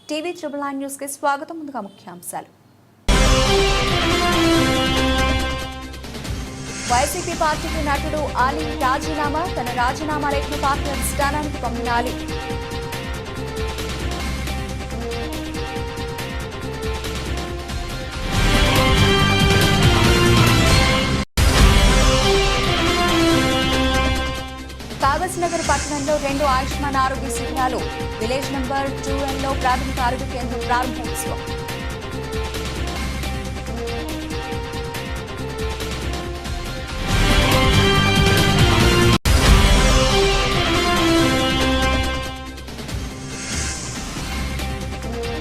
TV ట్రిబుల్9 news కి స్వాగతం. ముందుగా ముఖ్యాంశాలు. వైసీపీ పార్టీకి నటుడు అలీ రాజీనామా. తన రాజీనామా లేఖను పార్టీ అధిష్టానానికి పంపిన అలీ. కాగజ్నగర్ పట్టణంలో 2 ఆయుష్మాన్ ఆరోగ్య శిబిరాలు. విలేజ్ నంబర్ 2L ప్రాథమిక ఆరోగ్య కేంద్రం ప్రారంభోత్సవం.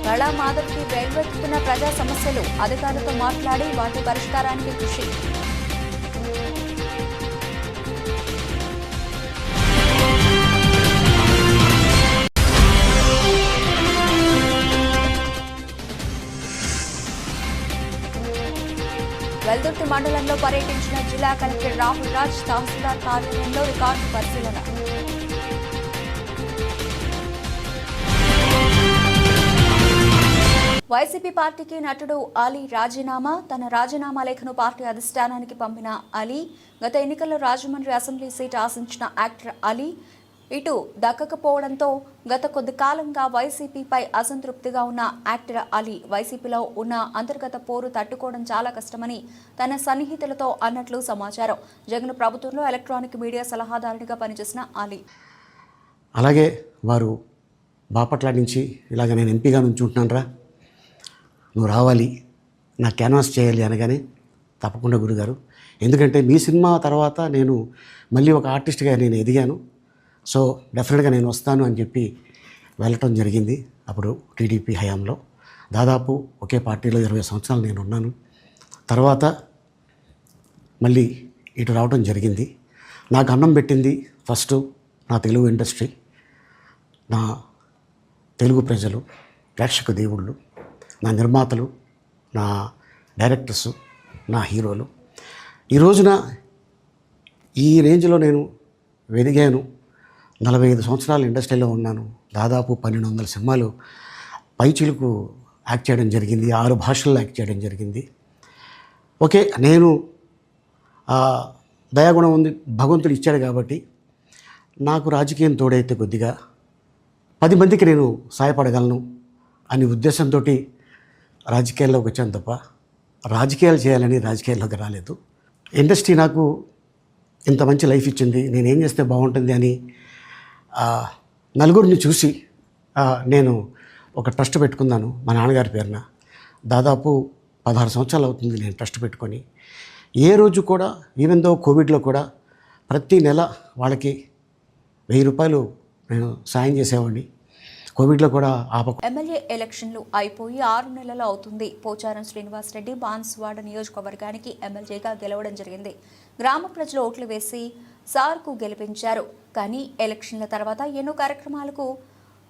కళా మాధవ్కి వెల్వెత్తుతున్న ప్రజా సమస్యలు. అధికారులతో మాట్లాడి వాటి పరిష్కారానికి కృషి. వెల్దుర్తి మండలంలో పర్యటించిన జిల్లా కలెక్టర్ రాహుల్ రాజ్. తహసీల్దార్ కార్యాలయంలో రికార్డు పరిశీలన. వైసీపీ పార్టీకి నటుడు అలీ రాజీనామా. తన రాజీనామా లేఖను పార్టీ అధిష్టానానికి పంపిన అలీ. గత ఎన్నికల్లో రాజమండ్రి అసెంబ్లీ సీట్ ఆశించిన యాక్టర్ అలీ ఇటు దక్కకపోవడంతో గత కొద్ది కాలంగా వైసీపీపై అసంతృప్తిగా ఉన్న యాక్టర్ అలీ వైసీపీలో ఉన్న అంతర్గత పోరు తట్టుకోవడం చాలా కష్టమని తన సన్నిహితులతో అన్నట్లు సమాచారం. జగన్ ప్రభుత్వంలో ఎలక్ట్రానిక్ మీడియా సలహాదారునిగా పనిచేసిన అలీ. అలాగే వారు బాపట్ల నుంచి ఇలాగ నేను ఎంపీగా నుంచుంటున్నాను రా, నువ్వు రావాలి, నా క్యాన్వాస్ చేయాలి అనగానే తప్పకుండా గురుగారు, ఎందుకంటే మీ సినిమా తర్వాత నేను మళ్ళీ ఒక ఆర్టిస్ట్గా నేను ఎదిగాను, సో డెఫినెట్గా నేను వస్తాను అని చెప్పి వెళ్ళటం జరిగింది. అప్పుడు టీడీపీ హయాంలో దాదాపు ఒకే పార్టీలో 20 సంవత్సరాలు నేను ఉన్నాను. తర్వాత మళ్ళీ ఇటు రావడం జరిగింది. నాకు అన్నం పెట్టింది ఫస్ట్ నా తెలుగు ఇండస్ట్రీ, నా తెలుగు ప్రజలు, ప్రేక్షక దేవుళ్ళు, నా నిర్మాతలు, నా డైరెక్టర్సు, నా హీరోలు. ఈ రోజున ఈ రేంజ్లో నేను ఎదిగాను. 45 సంవత్సరాలు ఇండస్ట్రీలో ఉన్నాను. దాదాపు 1200 సినిమాలు పైచిలుకు యాక్ట్ చేయడం జరిగింది. 6 భాషల్లో యాక్ట్ చేయడం జరిగింది. ఓకే, నేను దయాగుణం ఉంది, భగవంతుడు ఇచ్చాడు కాబట్టి నాకు రాజకీయం తోడైతే కొద్దిగా 10 మందికి నేను సహాయపడగలను అనే ఉద్దేశంతో రాజకీయాల్లోకి వచ్చాను తప్ప రాజకీయాలు చేయాలని రాజకీయాల్లోకి రాలేదు. ఇండస్ట్రీ నాకు ఇంత మంచి లైఫ్ ఇచ్చింది, నేనేం చేస్తే బాగుంటుంది అని నలుగురిని చూసి నేను ఒక ట్రస్ట్ పెట్టుకున్నాను మా నాన్నగారి పేరున. దాదాపు 16 సంవత్సరాలు అవుతుంది నేను ట్రస్ట్ పెట్టుకొని. ఏ రోజు కూడా ఈవెన్ దో కోవిడ్లో కూడా ప్రతి నెల వాళ్ళకి 1000 రూపాయలు నేను సాయం చేసేవాడిని. కోవిడ్లో కూడా ఎమ్మెల్యే ఎలక్షన్లు అయిపోయి 6 నెలలు అవుతుంది. పోచారం శ్రీనివాసరెడ్డి బాన్సువాడ నియోజకవర్గానికి ఎమ్మెల్యేగా గెలవడం జరిగింది. గ్రామ ప్రజలు ఓట్లు వేసి సార్కు గెలిపించారు. కానీ ఎలక్షన్ల తర్వాత ఎన్నో కార్యక్రమాలకు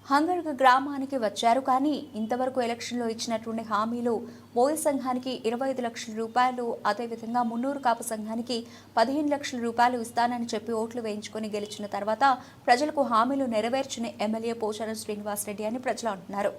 హంగర్గ గ్రామానికి వచ్చారు. కానీ ఇంతవరకు ఎలక్షన్లో ఇచ్చినటువంటి హామీలు బోయ సంఘానికి 25 లక్షల రూపాయలు, అదేవిధంగా మున్నూరు కాపు సంఘానికి 15 లక్షల రూపాయలు ఇస్తానని చెప్పి ఓట్లు వేయించుకొని గెలిచిన తర్వాత ప్రజలకు హామీలు నెరవేర్చిన ఎమ్మెల్యే పోచారం శ్రీనివాసరెడ్డి అని ప్రజలు అంటున్నారు.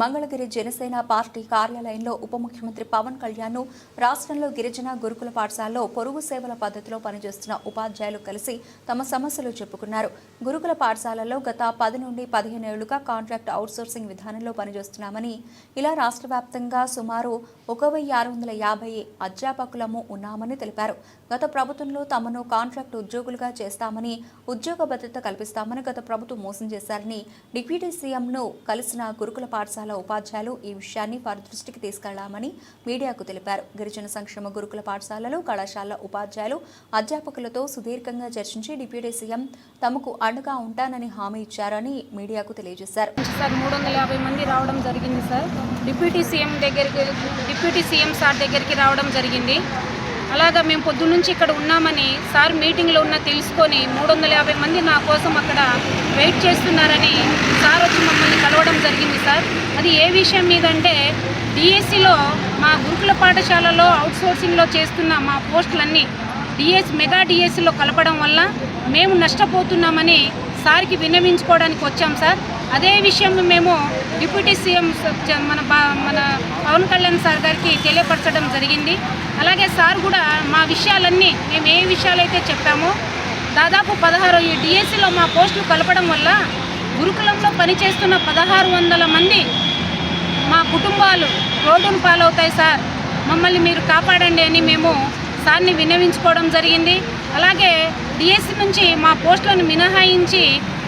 మంగళగిరి జనసేన పార్టీ కార్యాలయంలో ఉప ముఖ్యమంత్రి పవన్ కళ్యాణ్ రాష్ట్రంలో గిరిజన గురుకుల పాఠశాలలో పొరుగు సేవల పద్ధతిలో పనిచేస్తున్న ఉపాధ్యాయులు కలిసి తమ సమస్యలు చెప్పుకున్నారు. గురుకుల పాఠశాలలో గత 10 నుండి 15 ఏళ్లుగా కాంట్రాక్ట్ అవుట్సోర్సింగ్ విధానంలో పనిచేస్తున్నామని, ఇలా రాష్ట్ర వ్యాప్తంగా సుమారు 1650 అధ్యాపకులము ఉన్నామని తెలిపారు. గత ప్రభుత్వంలో తమను కాంట్రాక్ట్ ఉద్యోగులుగా చేస్తామని, ఉద్యోగ భద్రత కల్పిస్తామని గత ప్రభుత్వం మోసం చేశారని, డిప్యూటీ సీఎంను కలిసిన గురుకుల పాఠశాల పాఠశాల ఉపాధ్యాయులు ఈ విషయాన్ని వారి దృష్టికి తీసుకెళ్లామని మీడియాకు తెలిపారు. గిరిజన సంక్షేమ గురుకుల పాఠశాలలు, కళాశాల ఉపాధ్యాయులు, అధ్యాపకులతో సుదీర్ఘంగా చర్చించి డిప్యూటీ సీఎం తమకు అండగా ఉంటానని హామీ ఇచ్చారని మీడియాకు తెలియజేశారు. 350 మంది రావడం జరిగింది సార్. డిప్యూటీ సీఎం సార్ దగ్గరికి రావడం జరిగింది. అలాగా మేము పొద్దున్నుంచి ఇక్కడ ఉన్నామని సార్ మీటింగ్లో ఉన్న తెలుసుకొని 350 మంది నా కోసం అక్కడ వెయిట్ చేస్తున్నారని సార్ వచ్చి మమ్మల్ని కలవడం జరిగింది సార్. అది ఏ విషయం మీద అంటే డిఎస్సిలో మా గురుకుల పాఠశాలలో అవుట్సోర్సింగ్లో చేస్తున్న మా పోస్టులన్నీ మెగా డిఎస్సిలో కలపడం వల్ల మేము నష్టపోతున్నామని సార్కి విన్నవించుకోవడానికి వచ్చాం సార్. అదే విషయం మేము డిప్యూటీ సీఎం మన పవన్ కళ్యాణ్ సార్ గారికి తెలియపరచడం జరిగింది. అలాగే సార్ కూడా మా విషయాలన్నీ మేము ఏ విషయాలైతే చెప్పామో దాదాపు 16 ఈ డిఎస్సిలో మా పోస్టులు కలపడం వల్ల గురుకులంలో పనిచేస్తున్న 1600 మంది మా కుటుంబాలు రోడ్డును పాలవుతాయి సార్, మమ్మల్ని మీరు కాపాడండి అని మేము సార్ని విన్నవించుకోవడం జరిగింది. అలాగే డిఎస్సి నుంచి మా పోస్టులను మినహాయించి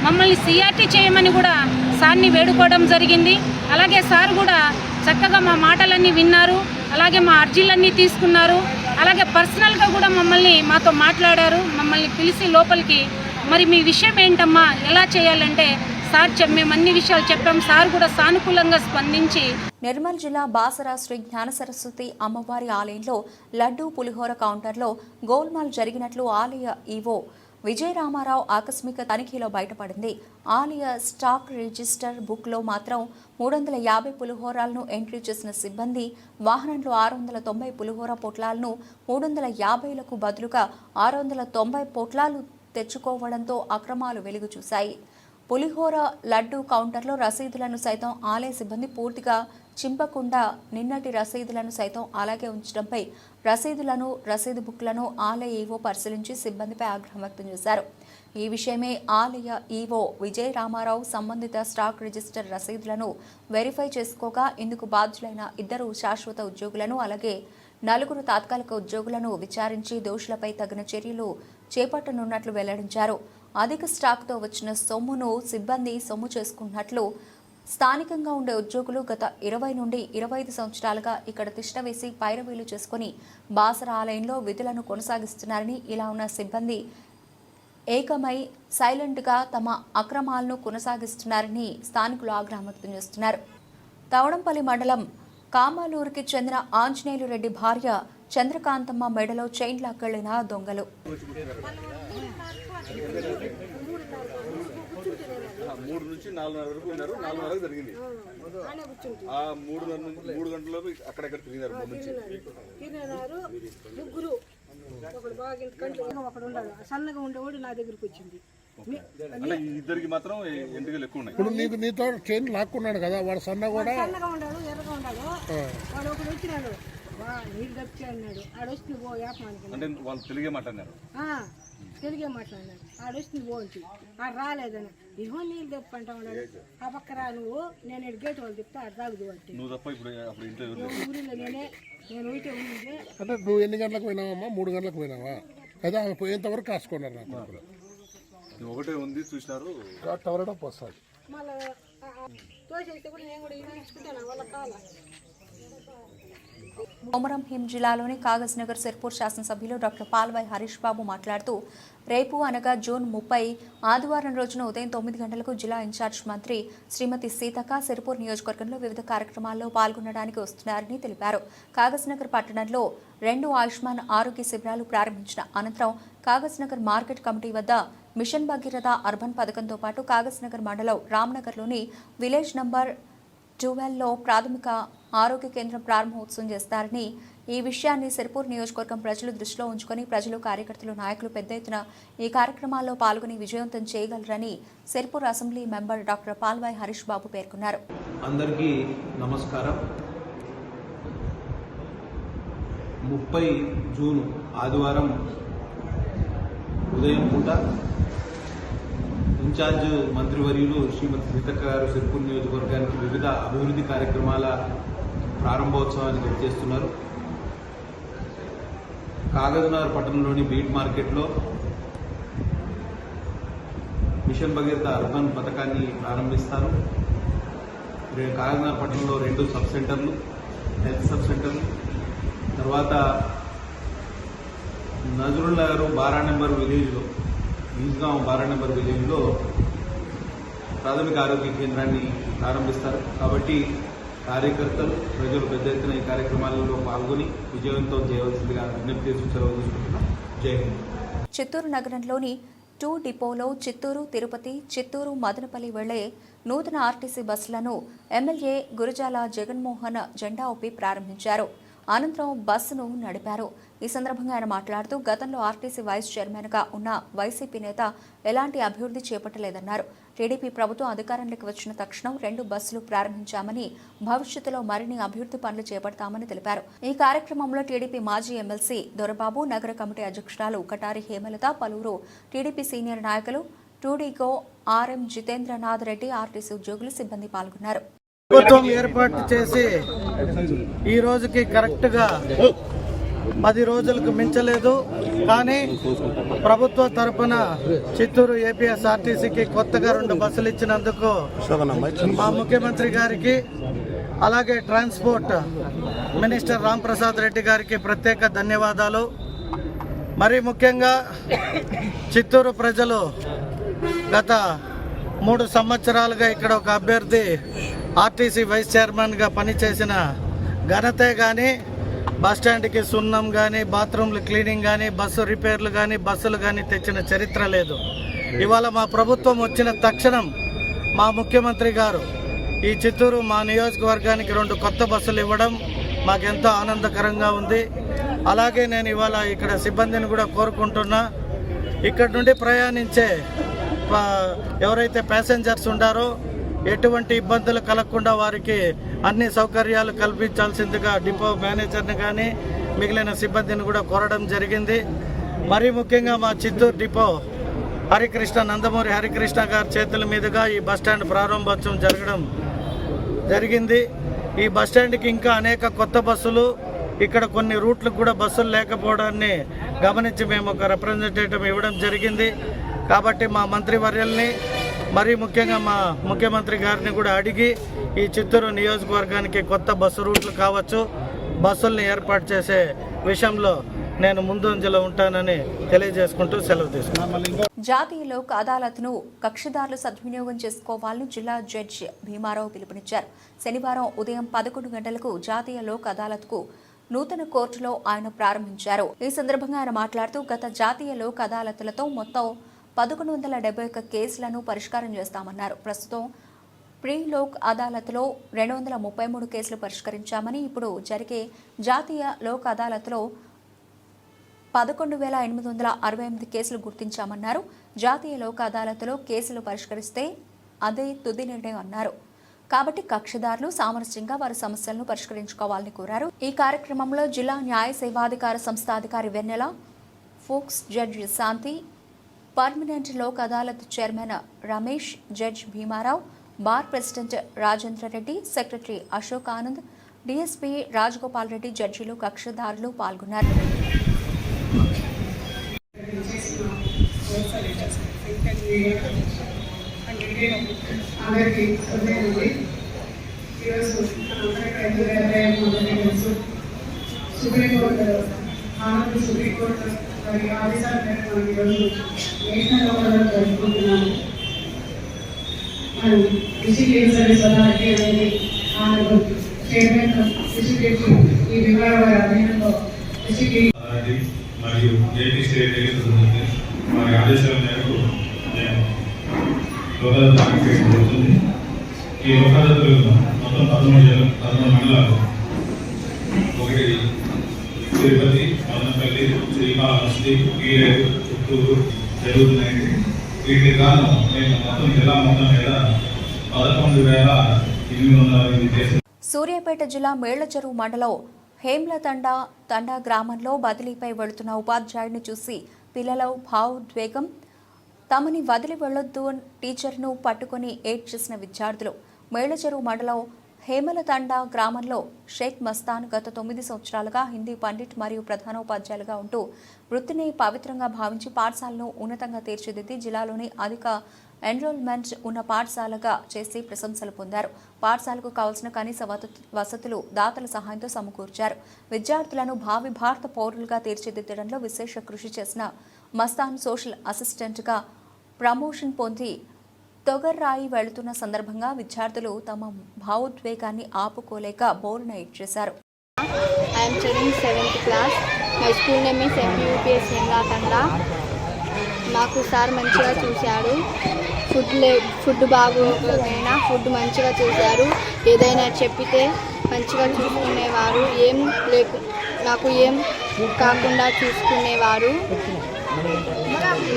మమ్మల్ని సిఆర్టీ చేయమని కూడా సార్ని వేడుకోవడం జరిగింది. అలాగే సార్ కూడా చక్కగా మా మాటలన్నీ విన్నారు, అలాగే మా అర్జీలన్నీ తీసుకున్నారు. అలాగే పర్సనల్గా కూడా మాతో మాట్లాడారు. మమ్మల్ని పిలిచి లోపలికి మరి మీ విషయం ఏంటమ్మా, ఎలా చేయాలంటే సార్ మేము అన్ని విషయాలు చెప్పాం. సార్ కూడా సానుకూలంగా స్పందించి నిర్మల్ జిల్లా బాసర శ్రీ జ్ఞాన సరస్వతి అమ్మవారి ఆలయంలో లడ్డూ పులిహోర కౌంటర్లో గోల్మాల్ జరిగినట్లు ఆలయ ఈవో విజయరామారావు ఆకస్మిక తనిఖీలో బయటపడింది. ఆలయ స్టాక్ రిజిస్టర్ బుక్లో మాత్రం 350 పులిహోరాలను ఎంట్రీ చేసిన సిబ్బంది వాహనంలో 690 పులిహోర పొట్లాలను 350లకు బదులుగా 690 పొట్లాలు తెచ్చుకోవడంతో అక్రమాలు వెలుగు చూశాయి. పులిహోర లడ్డూ కౌంటర్లో రసీదులను సైతం ఆలయ సిబ్బంది పూర్తిగా చింపకుండా నిన్నటి రసీదులను సైతం అలాగే ఉంచడంపై రసీదు బుక్లను ఆలయ ఈవో పరిశీలించి సిబ్బందిపై ఆగ్రహం వ్యక్తం చేశారు. ఈ విషయమే ఆలయ ఈవో విజయ రామారావు సంబంధిత స్టాక్ రిజిస్టర్ రసీదులను వెరిఫై చేసుకోగా ఇందుకు బాధ్యులైన 2 శాశ్వత ఉద్యోగులను అలాగే 4 తాత్కాలిక ఉద్యోగులను విచారించి దోషులపై తగిన చర్యలు చేపట్టనున్నట్లు వెల్లడించారు. అధిక స్టాక్తో వచ్చిన సొమ్మును సిబ్బంది సొమ్ము చేసుకున్నట్లు స్థానికంగా ఉండే ఉద్యోగులు గత 20 నుండి 25 సంవత్సరాలుగా ఇక్కడ తిష్టవేసి పైరవీలు చేసుకుని బాసర ఆలయంలో విధులను కొనసాగిస్తున్నారని, ఇలా ఉన్న సిబ్బంది ఏకమై సైలెంట్గా తమ అక్రమాలను కొనసాగిస్తున్నారని స్థానికులు ఆగ్రహం వ్యక్తం చేస్తున్నారు. తవడంపల్లి మండలం కామాలూరుకి చెందిన ఆంజనేయులు రెడ్డి భార్య చంద్రకాంతమ్మ మెడలో చైన్ లాక్కెళ్లిన దొంగలు. 3 నుంచి 4:30 వరకు ఉన్నారు. 4:30 వరకు జరిగింది. ఆ 3 గంటల అక్కడెక్కడ తిరిగినారు. ముగ్గురు ఒకడు బాగా కంట్లో ఒకడు ఉన్నాడు, సన్నగా ఉండేవాడు నా దగ్గరికి వచ్చింది. అంటే ఇద్దరికి మాత్రం ఎంటికలు ఎక్కువ ఉన్నాయి. ఇప్పుడు నీతో చైన్ లాక్కున్నాడు కదా, వాడు సన్నగా ఉన్నాడు, ఎర్రగా ఉన్నాడు. వాడు ఒకడు వచ్చినాడు, నీళ్ళు తప్పి అన్నాడు. ఆడొచ్చి పో యాపమానికి అంటే వాళ్ళు తెలుగే మాట్లాడినారు. తెలుగే మాట్లాడినాడు. ఆడొచ్చి పోవచ్చు ఆడు రాలేదని ఇహో నీళ్ళు తప్పి అంటా ఉన్నాడు. ఆ పక్క రా నువ్వు, నేను గేట్ వాళ్ళు చెప్తే ఆడు తాగుదు అంటే నువ్వు తప్ప ఇప్పుడు ఊరిలో నేను పోయితే ఉంది. అంటే నువ్వు ఎన్ని గంటలకు పోయినావమ్మా? 3 గంటలకు పోయినావా? అదే ఆమె పోయేంతవరకు కాసుకున్నారు. నాకు ఒకటే ఉంది చూసినారు. టవరడం వస్తుంది మళ్ళీ తోసేస్తే కూడా నేను కూడా ఇది ఇచ్చుకుంటాను వాళ్ళ కాల. కొమరం భీం జిల్లాలోని కాగజ్ నగర్ సిర్పూర్ శాసనసభ్యులు డాక్టర్ పాల్వాయి హరీష్ బాబు మాట్లాడుతూ రేపు అనగా జూన్ 30 ఆదివారం రోజున ఉదయం 9 గంటలకు జిల్లా ఇన్ఛార్జ్ మంత్రి శ్రీమతి సీతక్క సిర్పూర్ నియోజకవర్గంలో వివిధ కార్యక్రమాల్లో పాల్గొనడానికి వస్తున్నారని తెలిపారు. కాగజ్ నగర్ పట్టణంలో 2 ఆయుష్మాన్ ఆరోగ్య శిబిరాలు ప్రారంభించిన అనంతరం కాగజ్ నగర్ మార్కెట్ కమిటీ వద్ద మిషన్ భగీరథ అర్బన్ పథకంతో పాటు కాగజ్ నగర్ మండలం రామ్నగర్లోని విలేజ్ నంబర్ 12లో ప్రాథమిక ఆరోగ్య కేంద్రం ప్రారంభోత్సవం చేస్తారని, ఈ విషయాన్ని సిర్పూర్ నియోజకవర్గం ప్రజలు దృష్టిలో ఉంచుకొని ప్రజలు, కార్యకర్తలు, నాయకులు పెద్ద ఎత్తున ఈ కార్యక్రమాల్లో పాల్గొని విజయవంతం చేయగలరని Sirpur assembly member doctor Palvai Harish Babu పేర్కొన్నారు. అందరికీ నమస్కారం. 30 జూన్ ఆదివారం ఉదయం పూట ఇన్ఛార్జ్ మంత్రివర్యులు శ్రీమతి సీతక్క గారు సిర్పూర్ నియోజకవర్గానికి వివిధ అభివృద్ధి కార్యక్రమాల ప్రారంభోత్సవాన్ని గుర్తిస్తున్నారు. కాగజ్నగర్ పట్టణంలోని బీట్ మార్కెట్లో మిషన్ భగీరథ అర్బన్ పథకాన్ని ప్రారంభిస్తారు. కాగజ్నగర్ పట్టణంలో 2 సబ్ సెంటర్లు, హెల్త్ సబ్ సెంటర్లు, తర్వాత నజరుల్నగర్ బారా నెంబర్ విలేజ్లో, ఈజ్గాం బారా నెంబర్ విలేజ్లో ప్రాథమిక ఆరోగ్య కేంద్రాన్ని ప్రారంభిస్తారు. కాబట్టి కార్యకర్తలు, ప్రజలు పెద్ద ఎత్తున ఈ కార్యక్రమాలలో పాల్గొని విజయవంతం చేయవలసిందిగా విజ్ఞప్తి చేసి సెలవు తీసుకుంటున్నాం. జై హింద్. చిత్తూరు నగరంలోని 2 డిపోలో చిత్తూరు, తిరుపతి, చిత్తూరు, మదనపల్లి వెళ్లే నూతన ఆర్టీసీ బస్సులను ఎమ్మెల్యే గురజాల జగన్మోహన్ జెండా ఊపి ప్రారంభించారు. అనంతరం బస్సును నడిపారు. ఈ సందర్భంగా ఆయన మాట్లాడుతూ గతంలో ఆర్టీసీ వైస్ చైర్మన్గా ఉన్న వైసీపీ నేత ఎలాంటి అభివృద్ధి చేపట్టలేదన్నారు. టీడీపీ ప్రభుత్వం అధికారంలోకి వచ్చిన తక్షణం 2 బస్సులు ప్రారంభించామని, భవిష్యత్తులో మరిన్ని అభివృద్ధి పనులు చేపడతామని తెలిపారు. ఈ కార్యక్రమంలో టీడీపీ మాజీ ఎమ్మెల్సీ దొరబాబు, నగర కమిటీ అధ్యక్షురాలు కటారి హేమలత, పలువురు టీడీపీ సీనియర్ నాయకులు, టూడీగో ఆర్ఎం జితేంద్రనాథ్ రెడ్డి, ఆర్టీసీ ఉద్యోగులు, సిబ్బంది పాల్గొన్నారు. ప్రభుత్వం ఏర్పాటు చేసి ఈ రోజుకి కరెక్ట్గా 10 రోజులకు మించలేదు. కానీ ప్రభుత్వ తరపున చిత్తూరు ఏపీఎస్ఆర్టీసీకి కొత్తగా 2 బస్సులు ఇచ్చినందుకు మా ముఖ్యమంత్రి గారికి, అలాగే ట్రాన్స్పోర్ట్ మినిస్టర్ రాంప్రసాద్ రెడ్డి గారికి ప్రత్యేక ధన్యవాదాలు. మరీ ముఖ్యంగా చిత్తూరు ప్రజలు గత 3 సంవత్సరాలుగా ఇక్కడ ఒక అభ్యర్థి ఆర్టీసీ వైస్ చైర్మన్గా పనిచేసిన ఘనతే కానీ, బస్టాండ్కి సున్నం కానీ, బాత్రూమ్లు క్లీనింగ్ కానీ, బస్సు రిపేర్లు కానీ, బస్సులు కానీ తెచ్చిన చరిత్ర లేదు. ఇవాళ మా ప్రభుత్వం వచ్చిన తక్షణం మా ముఖ్యమంత్రి గారు ఈ చిత్తూరు మా నియోజకవర్గానికి 2 కొత్త బస్సులు ఇవ్వడం మాకెంతో ఆనందకరంగా ఉంది. అలాగే నేను ఇవాళ ఇక్కడ సిబ్బందిని కూడా కోరుకుంటున్నా, ఇక్కడ నుండి ప్రయాణించే ఎవరైతే ప్యాసింజర్స్ ఉండారో ఎటువంటి ఇబ్బందులు కలగకుండా వారికి అన్ని సౌకర్యాలు కల్పించాల్సిందిగా డిపో మేనేజర్ని కానీ మిగిలిన సిబ్బందిని కూడా కోరడం జరిగింది. మరీ ముఖ్యంగా మా చిత్తూరు డిపో నందమూరి హరికృష్ణ గారి చేతుల మీదుగా ఈ బస్టాండ్ ప్రారంభోత్సవం జరగడం జరిగింది. ఈ బస్టాండ్కి ఇంకా అనేక కొత్త బస్సులు, ఇక్కడ కొన్ని రూట్లకు కూడా బస్సులు లేకపోవడాన్ని గమనించి మేము ఒక రిప్రజెంటేటివ్ ఇవ్వడం జరిగింది. కాబట్టి మా మంత్రివర్యుల్ని, మరీ ముఖ్యంగా మా ముఖ్యమంత్రి గారిని కూడా అడిగి ఈ చిత్తూరు నియోజకవర్గానికి కొత్త బస్సు రూట్లు కావచ్చు, బస్సుల్ని ఏర్పాటు చేసే విషయంలో నేను ముందంజలో ఉంటానని తెలియజేసుకుంటూ సెలవు తీసుకున్నాను. జాతీయ లోక్ అదాలత్ను కక్షిదారులు సద్వినియోగం చేసుకోవాలని జిల్లా జడ్జి భీమారావు పిలుపునిచ్చారు. శనివారం ఉదయం 11 గంటలకు జాతీయ లోక్ అదాలత్కు నూతన కోర్టులో ఆయన ప్రారంభించారు. ఈ సందర్భంగా ఆయన మాట్లాడుతూ గత జాతీయ లోక్ అదాలత్లతో మొత్తం 1171 కేసులను పరిష్కారం చేస్తామన్నారు. ప్రస్తుతం ప్రీ లోక్ అదాలత్లో 233 కేసులు పరిష్కరించామని, ఇప్పుడు జరిగే జాతీయ లోక్ అదాలత్లో 11,868 కేసులు గుర్తించామన్నారు. జాతీయ లోక్ అదాలత్లో కేసులు పరిష్కరిస్తే అదే తుది నిర్ణయం అన్నారు. కాబట్టి కక్షిదారులు సామరస్యంగా వారి సమస్యలను పరిష్కరించుకోవాలని కోరారు. ఈ కార్యక్రమంలో జిల్లా న్యాయ సేవాధికార సంస్థ అధికారి వెన్నెల, ఫోక్స్ judge Shanti, permanent Lok Adalat chairman Ramesh, judge Bhimarao, bar president Rajendra Reddy, secretary Ashok Anand, DSP Rajagopal Reddy, జడ్జీలు, కక్షిదారులు పాల్గొన్నారు. సుప్రీంకోర్టు మరి ఆదేశాల మేరకు మనం ఈరోజు నేషనల్ లోక్ జరుపుకుంటున్నాము. మనం డిస్ట్రిక్ట్ సర్వీస్ అథారిటీ అనేది చైర్మన్ డిస్ట్రిక్ట్ ఈ విభాగ వారి అధీనంలో డిస్ట్రిక్ట్ మరియు ఏపీ స్టేట్ వారి ఆదేశాల మేరకు నేను లోకాదాలత్ చేయడం జరుగుతుంది. ఈ లోకాదాలత్లో మొత్తం 13 మండలాలు, ఒకటి తిరుపతి, మదనపల్లి, శ్రీకాళహస్తి, ఈరేడు, చిత్తూరు జరుగుతున్నాయండి. వీటికి గాను నేను మొత్తం జిల్లా మొత్తం మీద 11,808 కేసులు. సూర్యాపేట జిల్లా మేళ్లచెరువు మండలం హేమ్లతండా గ్రామంలో బదిలీపై వెళుతున్న ఉపాధ్యాయుడిని చూసి పిల్లల భావోద్వేగం, తమని వదిలి వెళ్లొద్దు టీచర్ను పట్టుకుని ఏడ్చేసిన విద్యార్థులు. మేళ్లచెరువు మండలం హేమలతండా గ్రామంలో షేక్ మస్తాన్ గత 9 సంవత్సరాలుగా హిందీ పండిట్ మరియు ప్రధానోపాధ్యాయులుగా ఉంటూ వృత్తిని పవిత్రంగా భావించి పాఠశాలను ఉన్నతంగా తీర్చిదిద్ది జిల్లాలోని అధిక ఎన్రోల్మెంట్ ఉన్న పాఠశాలగా చేసి ప్రశంసలు పొందారు. పాఠశాలకు కావాల్సిన కనీస వసతులు దాతల సహాయంతో సమకూర్చారు. విద్యార్థులను భావి భారత పౌరులుగా తీర్చిదిద్దడంలో విశేష కృషి చేసిన మస్తాన్ సోషల్ అసిస్టెంట్గా ప్రమోషన్ పొంది తొగర్రాయి వెళుతున్న సందర్భంగా విద్యార్థులు తమ భావోద్వేగాన్ని ఆపుకోలేక బోరున ఏడ్చేశారు. I am studying 7th class. My school name is MPUPS Hemlatanda. మాకు సార్ మంచిగా చూశాడు. ఫుడ్ బాగోకపోయినా ఫుడ్ మంచిగా చూశారు. ఏదైనా చెప్పితే మంచిగా చూసుకునేవారు. నాకు ఏం కాకుండా చూసుకునేవారు.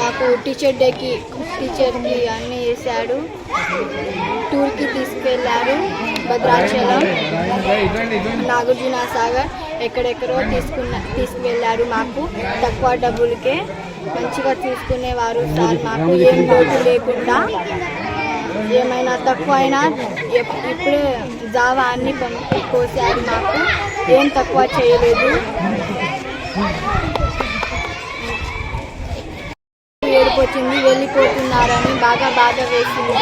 మాకు టీచర్కి అన్నీ వేశాడు. టూర్కి తీసుకెళ్లారు. భద్రాచలం, నాగార్జున సాగర్ ఎక్కడెక్కడో తీసుకువెళ్ళారు. మాకు తక్కువ డబ్బులకే మంచిగా చూసుకునేవారు సార్. మాకు ఏం లోటు లేకుండా ఏమైనా తక్కువ అయినా ఇప్పుడే జావా అన్ని కోసారు. మాకు ఏం తక్కువ చేయలేదు. ఏడుపు వచ్చింది, వెళ్ళిపోతున్నారని బాగా బాధ వేసింది.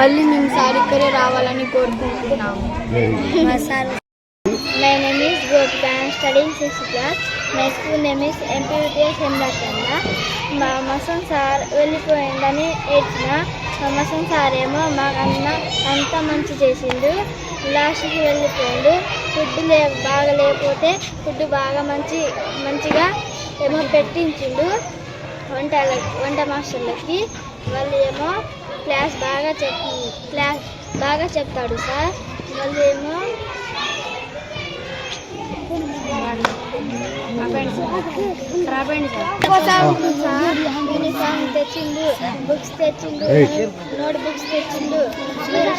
మళ్ళీ మేము సార్ ఇక్కడే రావాలని కోరుకుంటున్నాము. My name is Gopika. I am studying 6th class. My school name is MPUPS Hemlatanda. మా మసన్ సార్ వెళ్ళిపోయిందని ఏడ్చిన. మా మసన్ సార్ ఏమో మాకన్నా అంత మంచి చేసిండు. లాస్ట్కి వెళ్ళిపోయిండు. ఫుడ్ బాగా లేకపోతే ఫుడ్ బాగా మంచిగా ఏమో పెట్టించిండు వంట మాస్టర్లకి. వాళ్ళు ఏమో క్లాస్ బాగా చెప్తాడు సార్. వాళ్ళు ఏమో యూనిఫామ్ తెచ్చిండు, బుక్స్ తెచ్చిండు, నోట్ బుక్స్ తెచ్చిండు,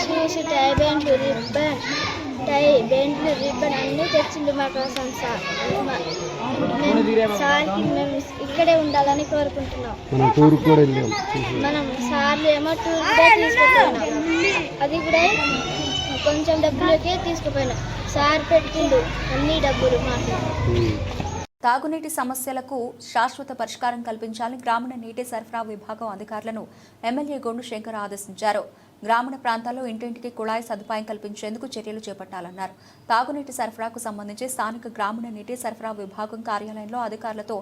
షూస్, టై బెంట్లు రిబ్బన్ అన్నీ తెచ్చిండు మా కోసం సార్. సార్కి మేము ఇక్కడే ఉండాలని కోరుకుంటున్నాం. మనం సార్లు ఏమో టూర్ కూడా తీసుకుపోయినాం. అది కూడా కొంచెం డబ్బులకే తీసుకుపోయినాం. సార్ పెట్టిండు అన్ని డబ్బులు మాకు. తాగునీటి సమస్యలకు శాశ్వత పరిష్కారం కల్పించాలని గ్రామీణ నీటి సరఫరా విభాగం అధికారులను ఎమ్మెల్యే గొండు శంకర్ ఆదేశించారు. గ్రామీణ ప్రాంతాల్లో ఇంటింటికి కుళాయి సదుపాయం కల్పించేందుకు చర్యలు చేపట్టాలన్నారు. తాగునీటి సరఫరాకు సంబంధించి స్థానిక గ్రామీణ నీటి సరఫరా విభాగం కార్యాలయంలో అధికారులతో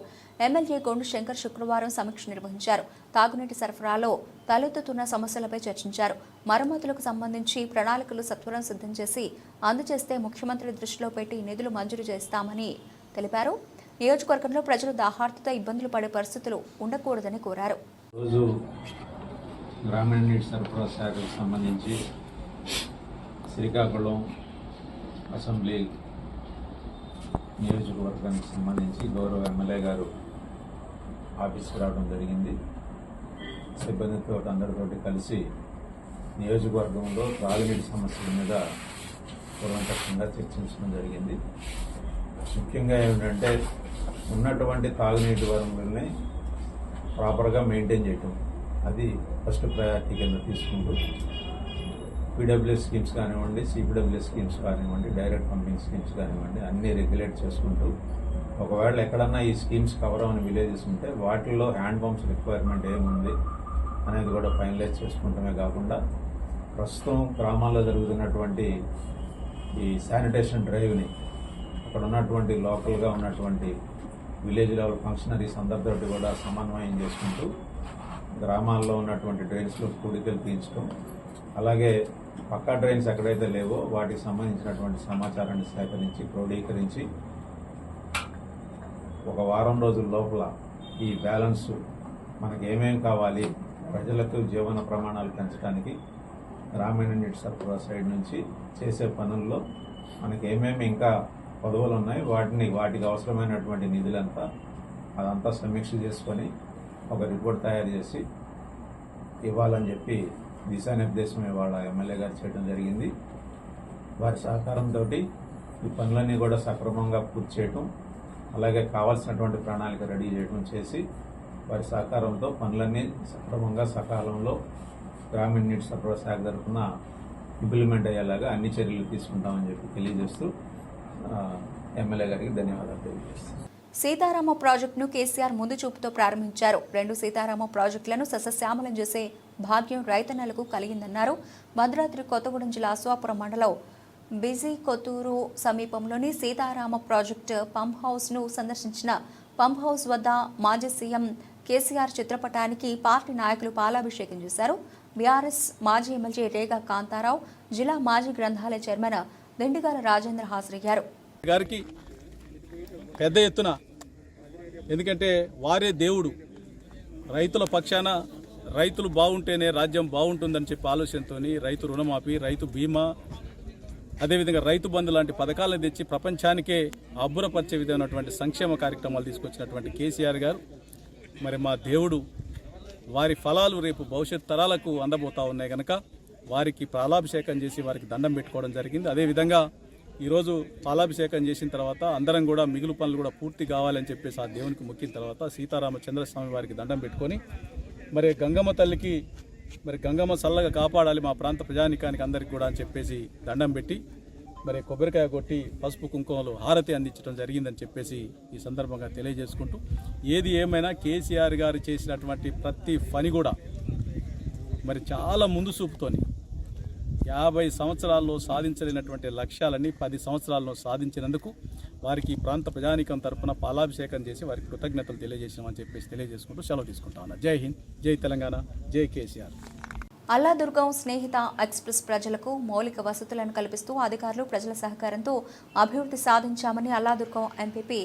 ఎమ్మెల్యే గొండు శంకర్ శుక్రవారం సమీక్ష నిర్వహించారు. తాగునీటి సరఫరాలో తలెత్తుతున్న సమస్యలపై చర్చించారు. మరమ్మతులకు సంబంధించి ప్రణాళికలు సత్వరం సిద్ధం చేసి అందజేస్తే ముఖ్యమంత్రి దృష్టిలో పెట్టి నిధులు మంజూరు చేస్తామని తెలిపారు. నియోజకవర్గంలో ప్రజలు దాహార్తితో ఇబ్బందులు పడే పరిస్థితులు ఉండకూడదని కోరారు. రోజు గ్రామీణ నీటి సరఫరా శాఖకు సంబంధించి శ్రీకాకుళం అసెంబ్లీ నియోజకవర్గానికి సంబంధించి గౌరవ ఎమ్మెల్యే గారు ఆఫీస్కి రావడం జరిగింది. సిబ్బందితో అందరితోటి కలిసి నియోజకవర్గంలో తాగునీటి సమస్యల మీద పూర్వపక్షంగా చర్చించడం జరిగింది. ముఖ్యంగా ఏమిటంటే ఉన్నటువంటి తాగునీటి వనరుల్ని ప్రాపర్గా మెయింటైన్ చేయటం, అది ఫస్ట్ ప్రయారిటీ కింద తీసుకుంటూ పీడబ్ల్యూఎస్ స్కీమ్స్ కానివ్వండి, సిపిడబ్ల్యూఎస్ స్కీమ్స్ కానివ్వండి, డైరెక్ట్ పంపింగ్ స్కీమ్స్ కానివ్వండి అన్నీ రెగ్యులేట్ చేసుకుంటూ ఒకవేళ ఎక్కడన్నా ఈ స్కీమ్స్ కవర్ అవని విలేజెస్ ఉంటే వాటిల్లో హ్యాండ్ పంప్స్ రిక్వైర్మెంట్ ఏముంది అనేది కూడా ఫైనలైజ్ చేసుకుంటమే కాకుండా ప్రస్తుతం గ్రామాల్లో జరుగుతున్నటువంటి ఈ శానిటేషన్ డ్రైవ్ని అక్కడ ఉన్నటువంటి లోకల్గా ఉన్నటువంటి విలేజ్ లెవెల్ ఫంక్షనరీస్ అందరితోటి కూడా సమన్వయం చేసుకుంటూ గ్రామాల్లో ఉన్నటువంటి డ్రైన్స్లో కూడికలు తీయించడం, అలాగే పక్కా డ్రైన్స్ ఎక్కడైతే లేవో వాటికి సంబంధించినటువంటి సమాచారాన్ని సేకరించి క్రోడీకరించి ఒక వారం రోజుల లోపల ఈ బ్యాలెన్స్ మనకి ఏమేమి కావాలి, ప్రజలకు జీవన ప్రమాణాలు పెంచడానికి గ్రామీణ నీటి సరఫరా సైడ్ నుంచి చేసే పనుల్లో మనకి ఏమేమి ఇంకా పదవులు ఉన్నాయి వాటికి అవసరమైనటువంటి నిధులంతా అదంతా సమీక్ష చేసుకొని ఒక రిపోర్ట్ తయారు చేసి ఇవ్వాలని చెప్పి దిశానిర్దేశం ఇవాళ ఎమ్మెల్యే గారు చేయడం జరిగింది. వారి సహకారంతో ఈ పనులన్నీ కూడా సక్రమంగా పూర్తి చేయటం, అలాగే కావాల్సినటువంటి ప్రణాళిక రెడీ చేయడం చేసి వారి సహకారంతో పనులన్నీ సక్రమంగా సకాలంలో గ్రామీణ నీటి సరఫరా శాఖ తరఫున ఇంప్లిమెంట్ అయ్యేలాగా అన్ని చర్యలు తీసుకుంటామని చెప్పి తెలియజేస్తూ ఎమ్మెల్యే గారికి ధన్యవాదాలు తెలియజేస్తాను. సీతారామ ప్రాజెక్టును కేసీఆర్ ముందు చూపుతో ప్రారంభించారు. 2 సీతారామ ప్రాజెక్టులను సస్యశ్యామలం చేసే భాగ్యం రైతన్నలకు కలిగిందన్నారు. భద్రాద్రి కొత్తగూడెం జిల్లా అశ్వాపురం మండలం బిజీ కొత్తూరు సమీపంలోని సీతారామ ప్రాజెక్టు పంప్ హౌస్ను సందర్శించిన పంప్ హౌస్ వద్ద మాజీ సీఎం కేసీఆర్ చిత్రపటానికి పార్టీ నాయకులు పాలాభిషేకం చేశారు. బీఆర్ఎస్ మాజీ ఎమ్మెల్యే రేగా కాంతారావు, జిల్లా మాజీ గ్రంథాలయ చైర్మన్ దిండిగాల రాజేంద్ర హాజరయ్యారు. గారికి పెద్ద ఎత్తున, ఎందుకంటే వారే దేవుడు, రైతుల పక్షాన రైతులు బాగుంటేనే రాజ్యం బాగుంటుందని చెప్పి ఆలోచనతో రైతు రుణమాఫీ, రైతు బీమా, అదేవిధంగా రైతు బంధు లాంటి పథకాలను తెచ్చి ప్రపంచానికే అబ్బురపరిచే విధమైనటువంటి సంక్షేమ కార్యక్రమాలు తీసుకొచ్చినటువంటి కేసీఆర్ గారు మరి మా దేవుడు, వారి ఫలాలు రేపు భవిష్యత్ తరాలకు అందబోతా ఉన్నాయి కనుక వారికి పాలాభిషేకం చేసి వారికి దండం పెట్టుకోవడం జరిగింది. అదేవిధంగా ఈరోజు పాలాభిషేకం చేసిన తర్వాత అందరం కూడా మిగులు పనులు కూడా పూర్తి కావాలని చెప్పేసి ఆ దేవునికి మొక్కిన తర్వాత సీతారామచంద్రస్వామి వారికి దండం పెట్టుకొని మరి గంగమ్మ తల్లికి మరి గంగమ్మ చల్లగా కాపాడాలి మా ప్రాంత ప్రజానికానికి అందరికి కూడా అని చెప్పేసి దండం పెట్టి మరి కొబ్బరికాయ కొట్టి పసుపు కుంకుమలు హారతి అందించడం జరిగిందని చెప్పేసి ఈ సందర్భంగా తెలియజేసుకుంటూ, ఏది ఏమైనా కేసీఆర్ గారు చేసినటువంటి ప్రతి పని కూడా మరి చాలా ముందు చూపుతోని 50 సంవత్సరాల్లో సాధించలేనటువంటి లక్ష్యాలని 10 సంవత్సరాల్లో సాధించినందుకు వారికి ఈ ప్రాంత ప్రజానికం తరఫున పాలాభిషేకం చేసి వారికి కృతజ్ఞతలు తెలియజేసామని చెప్పేసి తెలియజేసుకుంటూ సెలవు తీసుకుంటా ఉన్నా. జై హింద్, జై తెలంగాణ, జై కేసీఆర్. అల్లాదుర్గం స్నేహిత ఎక్స్ప్రెస్ ప్రజలకు మౌలిక వసతులను కల్పిస్తూ అధికారులు ప్రజల సహకారంతో అభివృద్ధి సాధించామని అల్లాదుర్గం ఎంపీపీ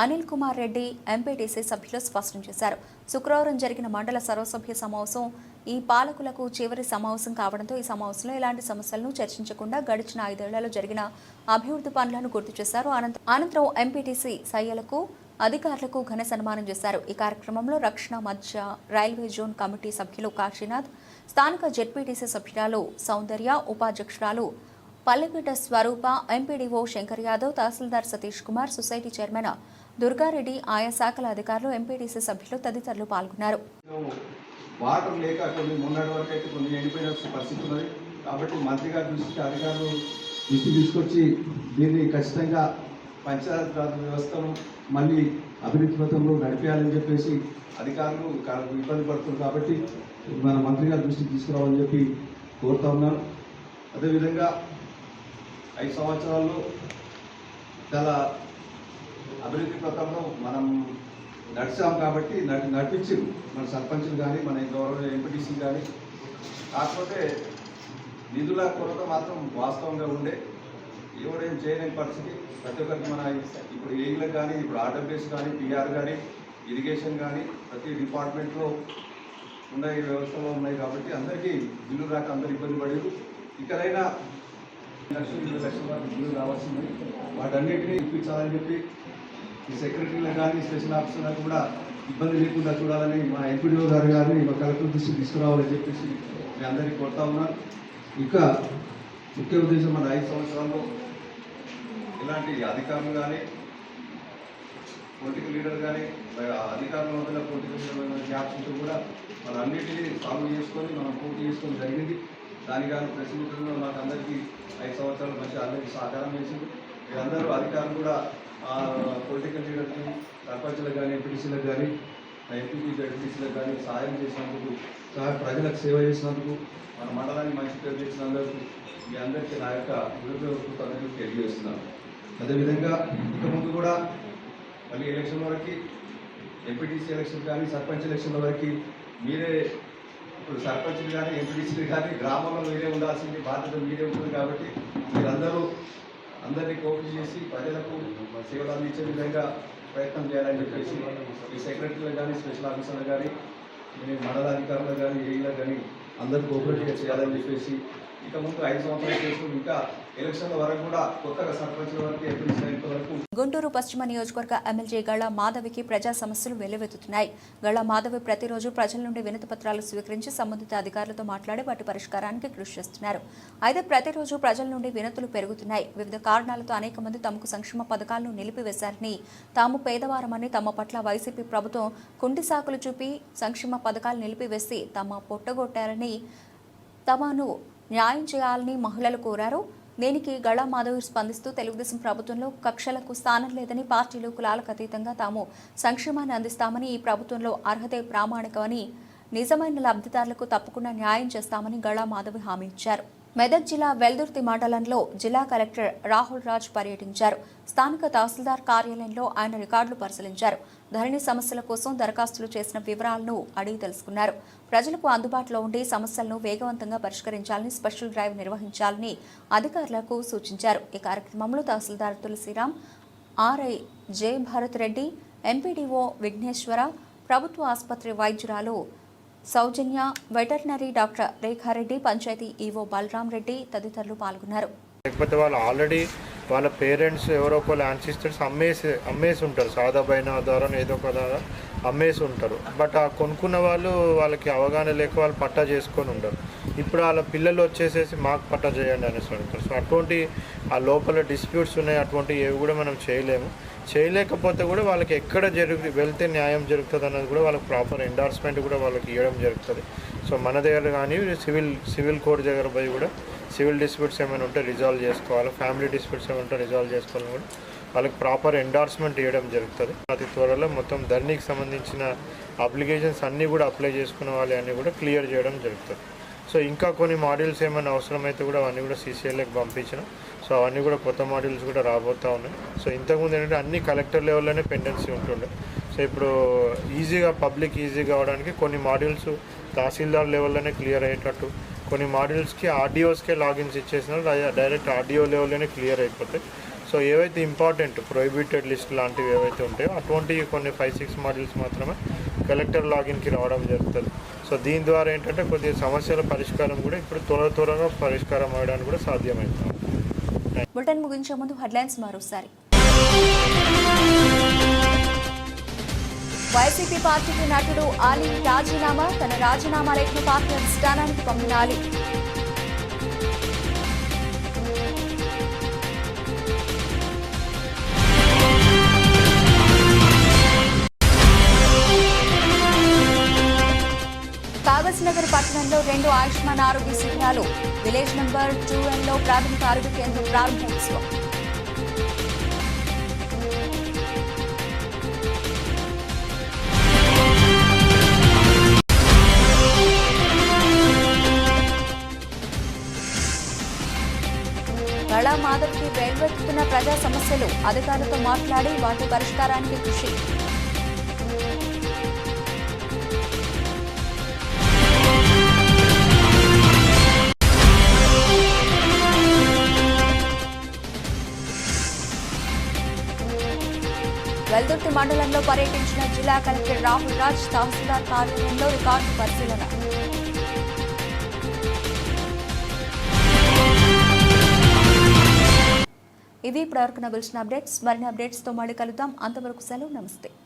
అనిల్ కుమార్ రెడ్డి ఎంపీటీసీ సభ్యులు స్పష్టం చేశారు. శుక్రవారం జరిగిన మండల సర్వసభ్య సమావేశం ఈ పాలకులకు చివరి సమావేశం కావడంతో ఈ సమావేశంలో ఎలాంటి సమస్యలను చర్చించకుండా గడిచిన 5 ఏళ్లలో జరిగిన అభివృద్ధి పనులను గుర్తు చేశారు. అనంతరం ఎంపీటీసీ సయ్యలకు అధికారులకు ఘన సన్మానం చేశారు. ఈ కార్యక్రమంలో రక్షణ మధ్య రైల్వే జోన్ కమిటీ సభ్యులు కాశీనాథ్, స్థానిక జెడ్పీటీసీ సభ్యురాలు సౌందర్య, ఉపాధ్యక్షురాలు పల్లెపేట స్వరూప, ఎంపీడీఓ శంకర్ యాదవ్, తహసీల్దార్ సతీష్ కుమార్, సొసైటీ చైర్మన్ దుర్గారెడ్డి, ఆయా శాఖల అధికారులు, ఎంపీటీసీ సభ్యులు తదితరులు పాల్గొన్నారు. వాటర్ లేక కొన్ని మొన్నటి వరకు అయితే కొన్ని ఎండిపోయిన పరిస్థితి ఉన్నది. కాబట్టి మంత్రి గారి దృష్టికి అధికారులు దృష్టి తీసుకొచ్చి దీన్ని ఖచ్చితంగా పంచాయతీరాజ్ వ్యవస్థను మళ్ళీ అభివృద్ధి పథంలో నడిపేయాలని చెప్పేసి అధికారులు ఇబ్బంది పడుతున్నారు. కాబట్టి మన మంత్రి గారి దృష్టికి తీసుకురావాలని చెప్పి కోరుతా ఉన్నాను. అదేవిధంగా 5 సంవత్సరాల్లో చాలా అభివృద్ధి పథంలో మనం నడిచాం కాబట్టి నడిపించారు మన సర్పంచులు కానీ మన గౌరవ ఎంపీటీసీ కానీ. కాకపోతే నిధుల కొరత మాత్రం వాస్తవంగా ఉండే, ఎవడేం చేయలేని పరిస్థితి. ప్రతి ఒక్కరికి మన ఇప్పుడు ఏఈలకు కానీ, ఇప్పుడు ఆర్డబ్ల్యూఎస్ కానీ, పిఆర్ కానీ, ఇరిగేషన్ కానీ ప్రతి డిపార్ట్మెంట్లో ఉన్నాయి, వ్యవస్థలో ఉన్నాయి. కాబట్టి అందరికీ బిల్లు రాక అందరు ఇబ్బంది పడేరు. ఇకనైనా 1,20,000 వరకు బిల్లు రావాల్సింది. వాటన్నిటినీ ఇప్పించాలని చెప్పి ఈ సెక్రటరీలకు కానీ స్పెషల్ ఆఫీసర్లకు కూడా ఇబ్బంది లేకుండా చూడాలని మా ఎంపీడీఓ గారు కానీ మా కలెక్టర్ దృష్టికి తీసుకురావాలని చెప్పేసి మీ అందరికీ కొడతా ఉన్నాను. ఇంకా ముఖ్య ఉద్దేశం మన 5 సంవత్సరాల్లో ఇలాంటి అధికారులు కానీ, పొలిటికల్ లీడర్ కానీ, అధికారుల వల్ల పొలిటికల్ లీడర్ గ్యాప్స్ ఉంటూ కూడా మన అన్నింటినీ సాల్వ్ చేసుకొని మనం పూర్తి చేసుకోవడం జరిగింది. దాని కానీ ప్రెస్ మీట్లో మాకు అందరికీ 5 సంవత్సరాలు మంచి అందరికీ సహకారం చేసింది. మీరందరూ అధికారులు కూడా పొలిటికల్ లీడర్కి, సర్పంచులకు కానీ, ఎంపీటీసీలకు కానీ, ఎంపీపీ జడ్పీటీసీలకు కానీ సహాయం చేసినందుకు, ప్రజలకు సేవ చేసినందుకు, మన మండలాన్ని మంచి పేరు చేసినందుకు మీ అందరికీ నా యొక్క కృతజ్ఞతలు తెలియజేస్తున్నాను. అదేవిధంగా ఇక ముందు కూడా మళ్ళీ ఎలక్షన్ వరకు, ఎంపీటీసీ ఎలక్షన్ కానీ, సర్పంచ్ ఎలక్షన్ల వరకు మీరే, ఇప్పుడు సర్పంచ్లు కానీ, ఎంపీటీసీలు కానీ గ్రామంలో మీరే ఉండాల్సింది బాధ్యత మీరే ఉంటుంది. కాబట్టి మీరందరూ అందరినీ కోఆపరేట్ చేసి ప్రజలకు సేవలు అందించే విధంగా ప్రయత్నం చేయాలని చెప్పేసి ఈ సెక్రటరీలకు కానీ, స్పెషల్ ఆఫీసర్లకు కానీ, మండల అధికారులకు కానీ, ఏఈలకు కానీ అందరూ కోఆపరేట్గా చేయాలని చెప్పేసి ఇక ముందు 5 సంవత్సరాలు చేసుకుని ఇంకా ఎలక్షన్ల వరకు కూడా కొత్తగా సర్పంచ్ల వరకు, ఎంపీటీసీ వరకు. గుంటూరు పశ్చిమ నియోజకవర్గ ఎమ్మెల్యే గళ్ళ మాధవికి ప్రజా సమస్యలు వెల్లువెత్తుతున్నాయి. గళ్ళ మాధవి ప్రతిరోజు ప్రజల నుండి వినతి పత్రాలు స్వీకరించి సంబంధిత అధికారులతో మాట్లాడి వాటి పరిష్కారానికి కృషి చేస్తున్నారు. అయితే ప్రతిరోజు ప్రజల నుండి వినతులు పెరుగుతున్నాయి. వివిధ కారణాలతో అనేక మంది తమకు సంక్షేమ పథకాలను నిలిపివేశారని, తాము పేదవారమని, తమ పట్ల వైసీపీ ప్రభుత్వం కుంటి సాకులు చూపి సంక్షేమ పథకాలు నిలిపివేసి తమ పొట్టగొట్టారని, తమను న్యాయం చేయాలని మహిళలు కోరారు. దీనికి గళా మాధవి స్పందిస్తూ తెలుగుదేశం ప్రభుత్వంలో కక్షలకు స్థానం లేదని, పార్టీలు కులాలకు అతీతంగా తాము సంక్షేమాన్ని అందిస్తామని, ఈ ప్రభుత్వంలో అర్హతే ప్రామాణికమని, నిజమైన లబ్ధిదారులకు తప్పకుండా న్యాయం చేస్తామని గళా మాధవి హామీ ఇచ్చారు. మెదక్ జిల్లా వెల్దుర్తి మండలంలో జిల్లా కలెక్టర్ రాహుల్ రాజ్ పర్యటించారు. స్థానిక తహసీల్దార్ కార్యాలయంలో ఆయన రికార్డులు పరిశీలించారు. ధరణి సమస్యల కోసం దరఖాస్తులు చేసిన వివరాలను అడిగి తెలుసుకున్నారు. ప్రజలకు అందుబాటులో ఉండి సమస్యలను వేగవంతంగా పరిష్కరించాలని, స్పెషల్ డ్రైవ్ నిర్వహించాలని అధికారులకు సూచించారు. ఈ కార్యక్రమంలో తహసీల్దార్ Tulasiram, RI J Bharath Reddy, MPDO Vighneshwara, ప్రభుత్వ ఆసుపత్రి వైద్యురాలు Soujanya, veterinary doctor Rekha Reddy, panchayat EO Balaram Reddy తదితరులు పాల్గొన్నారు. లేకపోతే వాళ్ళు ఆల్రెడీ వాళ్ళ పేరెంట్స్ ఎవరో ఒకళ్ళు యాన్సిస్టర్స్ అమ్మేసి ఉంటారు, సాదాబైన ద్వారా ఏదో ఒక ద్వారా అమ్మేసి ఉంటారు. బట్ ఆ కొనుక్కున్న వాళ్ళకి అవగాహన లేక వాళ్ళు పట్టా చేసుకొని ఉంటారు. ఇప్పుడు వాళ్ళ పిల్లలు వచ్చేసేసి మాకు పట్టా చేయండి అనేసి అంటారు. సో అటువంటి ఆ లోపల డిస్ప్యూట్స్ ఉన్నాయి, అటువంటి ఏవి కూడా మనం చేయలేకపోతే కూడా వాళ్ళకి ఎక్కడ వెళ్తే న్యాయం జరుగుతుంది అన్నది కూడా వాళ్ళకి ప్రాపర్ ఎండార్స్మెంట్ కూడా వాళ్ళకి ఇవ్వడం జరుగుతుంది. సో మన దగ్గర కానీ సివిల్ కోర్టు దగ్గర పోయి కూడా సివిల్ డిస్ప్యూట్స్ ఏమైనా ఉంటే రిజాల్వ్ చేసుకోవాలి, ఫ్యామిలీ డిస్ప్యూట్స్ ఏమైనా ఉంటే రిజాల్వ్ చేసుకోవాలని కూడా వాళ్ళకి ప్రాపర్ ఎండార్స్మెంట్ ఇవ్వడం జరుగుతుంది. అతి త్వరలో మొత్తం ధరణికి సంబంధించిన అప్లికేషన్స్ అన్నీ కూడా అప్లై చేసుకున్న వాళ్ళు అన్నీ కూడా క్లియర్ చేయడం జరుగుతుంది. సో ఇంకా కొన్ని మాడ్యూల్స్ ఏమైనా అవసరమైతే కూడా అవన్నీ కూడా CCLకి పంపించిన. సో అవన్నీ కూడా కొత్త మాడ్యూల్స్ కూడా రాబోతూ ఉన్నాయి. సో ఇంతకుముందు ఏంటంటే అన్ని కలెక్టర్ లెవెల్లోనే పెండెన్సీ ఉంటుండే. సో ఇప్పుడు పబ్లిక్ ఈజీగా అవడానికి కొన్ని మాడ్యూల్స్ తహసీల్దార్ లెవెల్లోనే క్లియర్ అయ్యేటట్టు, కొన్ని మాడ్యూల్స్కి ఆర్డీఓస్కే లాగిన్స్ ఇచ్చేసినా డైరెక్ట్ ఆర్డీఓ లెవెల్లోనే క్లియర్ అయిపోతాయి. సో ఏవైతే ఇంపార్టెంట్ ప్రొహిబిటెడ్ లిస్ట్ లాంటివి ఏవైతే ఉంటాయో అటువంటి కొన్ని 5-6 మాడ్యూల్స్ మాత్రమే కలెక్టర్ లాగిన్కి రావడం జరుగుతుంది. సో దీని ద్వారా ఏంటంటే కొద్దిగా సమస్యల పరిష్కారం కూడా ఇప్పుడు త్వరగా పరిష్కారం అవ్వడానికి కూడా సాధ్యమవుతుంది. బులెటిన్ ముగించే ముందు హెడ్లైన్స్ మరోసారి. వైసీపీ పార్టీకి నటుడు అలీ రాజీనామా, తన రాజీనామా లేఖను పార్టీ అధిష్టానానికి పంపిన అలీ. కాగజ్నగర్ పట్టణంలో 2 ఆయుష్మాన్ ఆరోగ్య శిబిరాలు, విలేజ్ నంబర్ 2Nలో ప్రాథమిక ఆరోగ్య కేంద్రం ప్రారంభోత్సవం. గళా మాధవ్కి వెల్వెత్తుతున్న ప్రజా సమస్యలు, అధికారులతో మాట్లాడి వాటి పరిష్కారానికి కృషి. వెల్దుర్తి మండలంలో పర్యటించిన జిల్లా కలెక్టర్ రాహుల్ రాజ్, తహసీల్దార్ కార్యాలయంలో రికార్డు పరిశీలన. ఇవి ఇప్పటివరకు నవల్సిన అప్డేట్స్. మరిన్ని అప్డేట్స్తో మళ్ళీ కలుద్దాం. అంతవరకు సెలవు, నమస్తే.